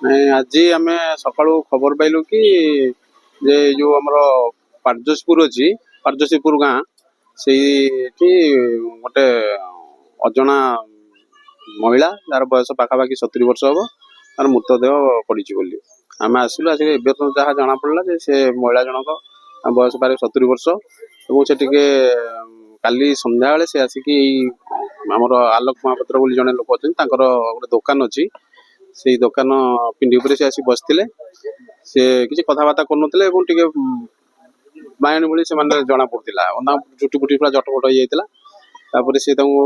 ନାଇଁ ଆଜି ଆମେ ସକାଳୁ ଖବର ପାଇଲୁ କି ଯେ ଯୋଉ ଆମର ପାରଜୋଶୀପୁର ଅଛି, ପାରଜୋଶୀପୁର ଗାଁ, ସେଇଠି ଗୋଟେ ଅଜଣା ମହିଳା ଯାହାର ବୟସ ପାଖାପାଖି 70 ବର୍ଷ ହବ, ତାର ମୃତଦେହ ପଡିଛି ବୋଲି ଆମେ ଆସିଲୁ। ଆସିକି ଏବେ ତ ଯାହା ଜଣା ପଡିଲା ଯେ ସେ ମହିଳା ଜଣକ ବୟସ ପ୍ରାୟ 70 ବର୍ଷ, ଏବଂ ସେ ଟିକେ କାଲି ସନ୍ଧ୍ୟାବେଳେ ସେ ଆସିକି ଆମର ଆଲୋକ ମହାପାତ୍ର ବୋଲି ଜଣେ ଲୋକ ଅଛନ୍ତି, ତାଙ୍କର ଗୋଟେ ଦୋକାନ ଅଛି, ସେଇ ଦୋକାନ ପିଣ୍ଡି ଉପରେ ସେ ଆସି ବସିଥିଲେ। ସେ କିଛି କଥାବାର୍ତ୍ତା କରୁନଥିଲେ ଏବଂ ଟିକେ ବାୟଣୀ ଭଳି ସେମାନେ ଜଣା ପଡୁଥିଲା, ଚୁଟି ଫୁଟି ପୁରା ଜଟଫଟ ହେଇଯାଇଥିଲା। ତାପରେ ସେ ତାଙ୍କୁ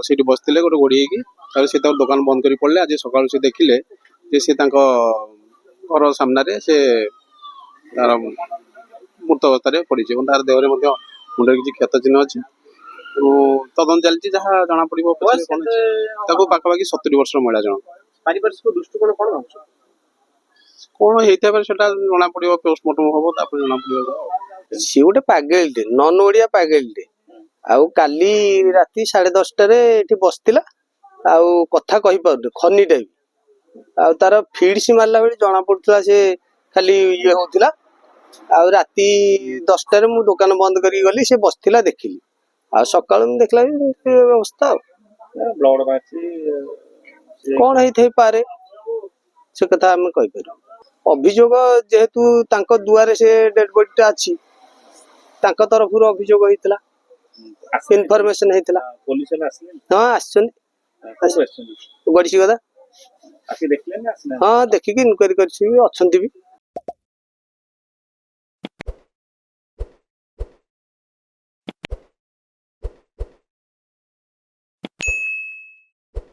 ସେଇଠି ବସିଥିଲେ ଗୋଟେ ଘୋଡ଼ି ହେଇକି, ତାପରେ ସେ ତାଙ୍କ ଦୋକାନ ବନ୍ଦ କରି ପଡ଼ିଲେ। ଆଜି ସକାଳୁ ସେ ଦେଖିଲେ ଯେ ସେ ତାଙ୍କ ଘର ସାମ୍ନାରେ ସେ ତାର ମୃତ ଅବସ୍ଥାରେ ପଡିଛି ଏବଂ ତାର ଦେହରେ ମଧ୍ୟ ମୁଣ୍ଡରେ କିଛି କ୍ଷତ ଚିହ୍ନ ଅଛି। ତଦନ୍ତ ଚାଲିଛି, ଯାହା ଜଣା ପଡିବ ତାକୁ ପାଖାପାଖି 70 ବର୍ଷର ମହିଳା ଜଣକ। ପାରିପାର୍ଶ୍ୱିକ ଦୃଷ୍ଟିକୋଣ କଣ ଅଛି? କଣ ହେଇଥିବା ପରେ ସେଟା ଜଣା ପଡିବ, ପୋଷ୍ଟମର୍ଟମ ହବ, ତାପରେ ଜଣା ପଡିବ। ସିଏ ଗୋଟେ ପାଗେଳିଟେ, ନନ୍ ଓଡିଆ ପାଗେଳିଟେ। ଆଉ କାଲି ରାତି 10:30ଟାରେ ଏଠି ବସିଥିଲା, ଆଉ କଥା କହିପାରୁନି, ଖନି ଟାଇପ। ଆଉ ତାର ଫିଡସ୍ ମାରିଲା ବେଳେ ଜଣା ପଡୁଥିଲା ସେ ଖାଲି ଇଏ ହଉଥିଲା। ଆଉ ରାତି 10ଟାରେ ମୁଁ ଦୋକାନ ବନ୍ଦ କରିକି ଗଲି, ସେ ବସିଥିଲା ଦେଖିଲି। ଆଉ ସକାଳୁ ମୁଁ ଦେଖିଲା ଅବସ୍ଥା। ଆଉ ବ୍ଲଡ ବାହାରିଛି, କଣ ହେଇଥାଇପାରେ ସେ କଥା ଆମେ କହିପାରିବୁ। ଅଭିଯୋଗ ଯେହେତୁ ତାଙ୍କ ଦୁଆରେ ସେ ଡେଡ ବଡିଟା ଅଛି, ତାଙ୍କ ତରଫରୁ ଅଭିଯୋଗ ହେଇଥିଲା, ଇନଫରମେସନ ହେଇଥିଲା। ପୋଲିସ ଆସିଲେ? ହଁ ଆସିଛନ୍ତି, ଗଡିଛି କଥା। ଆସିକି ଦେଖିଲେ ନା ଆସିଲେ? ହଁ ଦେଖିକି ଇନକ୍ୱାରି କରିଛି, ଅଛନ୍ତି ବି।